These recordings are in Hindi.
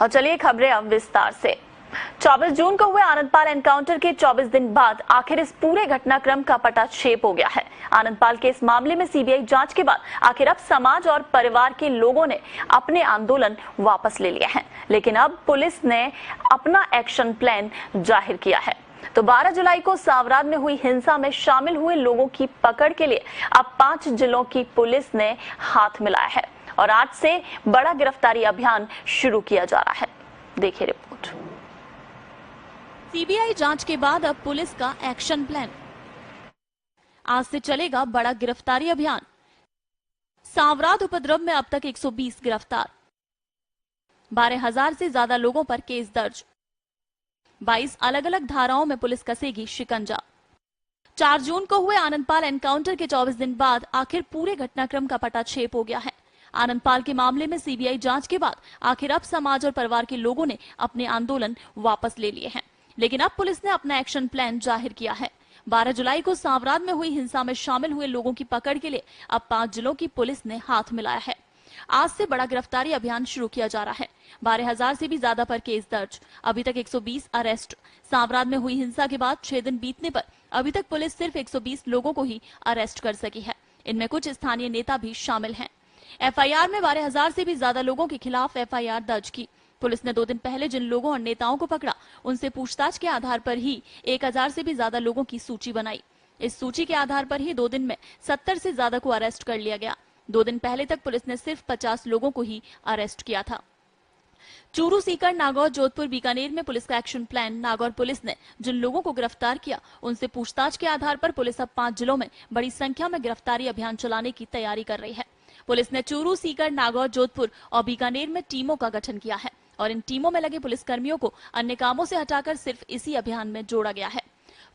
और चलिए खबरें अब विस्तार से। 24 जून को हुए आनंदपाल एनकाउंटर के 24 दिन बाद आखिर इस पूरे घटनाक्रम का पटाक्षेप हो गया है। आनंदपाल के इस मामले में सीबीआई जांच के बाद आखिर अब समाज और परिवार के लोगों ने अपने आंदोलन वापस ले लिए हैं, लेकिन अब पुलिस ने अपना एक्शन प्लान जाहिर किया है। तो 12 जुलाई को सावराद में हुई हिंसा में शामिल हुए लोगों की पकड़ के लिए अब 5 जिलों की पुलिस ने हाथ मिलाया है और आज से बड़ा गिरफ्तारी अभियान शुरू किया जा रहा है। देखिए रिपोर्ट। सीबीआई जांच के बाद अब पुलिस का एक्शन प्लान। आज से चलेगा बड़ा गिरफ्तारी अभियान। सावराद उपद्रव में अब तक 120 गिरफ्तार, 12,000 से ज्यादा लोगों पर केस दर्ज, 22 अलग अलग धाराओं में पुलिस कसेगी शिकंजा। 4 जून को हुए आनंदपाल एनकाउंटर के 24 दिन बाद आखिर पूरे घटनाक्रम का पटाक्षेप हो गया है। आनंदपाल के मामले में सीबीआई जांच के बाद आखिर अब समाज और परिवार के लोगों ने अपने आंदोलन वापस ले लिए हैं, लेकिन अब पुलिस ने अपना एक्शन प्लान जाहिर किया है। 12 जुलाई को सावराद में हुई हिंसा में शामिल हुए लोगों की पकड़ के लिए अब 5 जिलों की पुलिस ने हाथ मिलाया है। आज से बड़ा गिरफ्तारी अभियान शुरू किया जा रहा है। 12,000 से भी ज्यादा पर केस दर्ज, अभी तक 120 अरेस्ट। सावराद में हुई हिंसा के बाद 6 दिन बीतने पर अभी तक पुलिस सिर्फ 120 लोगों को ही अरेस्ट कर सकी है। इनमें कुछ स्थानीय नेता भी शामिल हैं। एफआईआर में 12,000 से भी ज्यादा लोगों के खिलाफ एफआईआर दर्ज की। पुलिस ने 2 दिन पहले जिन लोगों और नेताओं को पकड़ा, उनसे पूछताछ के आधार पर ही 1,000 से भी ज्यादा लोगों की सूची बनाई। इस सूची के आधार पर ही 2 दिन में 70 से ज्यादा को अरेस्ट कर लिया गया। 2 दिन पहले तक पुलिस ने सिर्फ 50 लोगों को ही अरेस्ट किया था। चूरू, सीकर, नागौर, जोधपुर, बीकानेर में पुलिस का एक्शन प्लान। नागौर पुलिस ने जिन लोगों को गिरफ्तार किया, उनसे पूछताछ के आधार पर पुलिस अब 5 जिलों में बड़ी संख्या में गिरफ्तारी अभियान चलाने की तैयारी कर रही है। पुलिस ने चूरू, सीकर, नागौर, जोधपुर और बीकानेर में टीमों का गठन किया है और इन टीमों में लगे पुलिस कर्मियों को अन्य कामों से हटाकर सिर्फ इसी अभियान में जोड़ा गया है।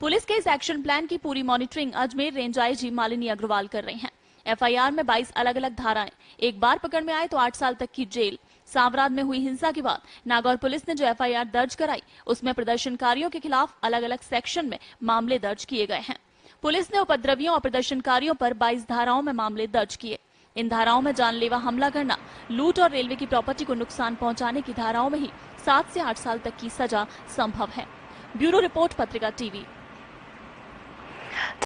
पुलिस के इस एक्शन प्लान की पूरी monitoring Ajmer range IG Malini Agarwal कर रही हैं। एफआईआर में 22 अलग अलग धाराएं, एक बार पकड़ में आए तो 8 साल तक की जेल। सावराद में हुई हिंसा के बाद नागौर पुलिस ने जो एफआईआर दर्ज कराई, उसमें प्रदर्शनकारियों के खिलाफ अलग अलग सेक्शन में मामले दर्ज किए गए हैं। पुलिस ने उपद्रवियों और प्रदर्शनकारियों पर 22 धाराओं में मामले दर्ज किए। इन धाराओं में जानलेवा हमला करना, लूट और रेलवे की प्रॉपर्टी को नुकसान पहुंचाने की धाराओं में ही 7 से 8 साल तक की सजा संभव है। ब्यूरो रिपोर्ट, पत्रिका टीवी।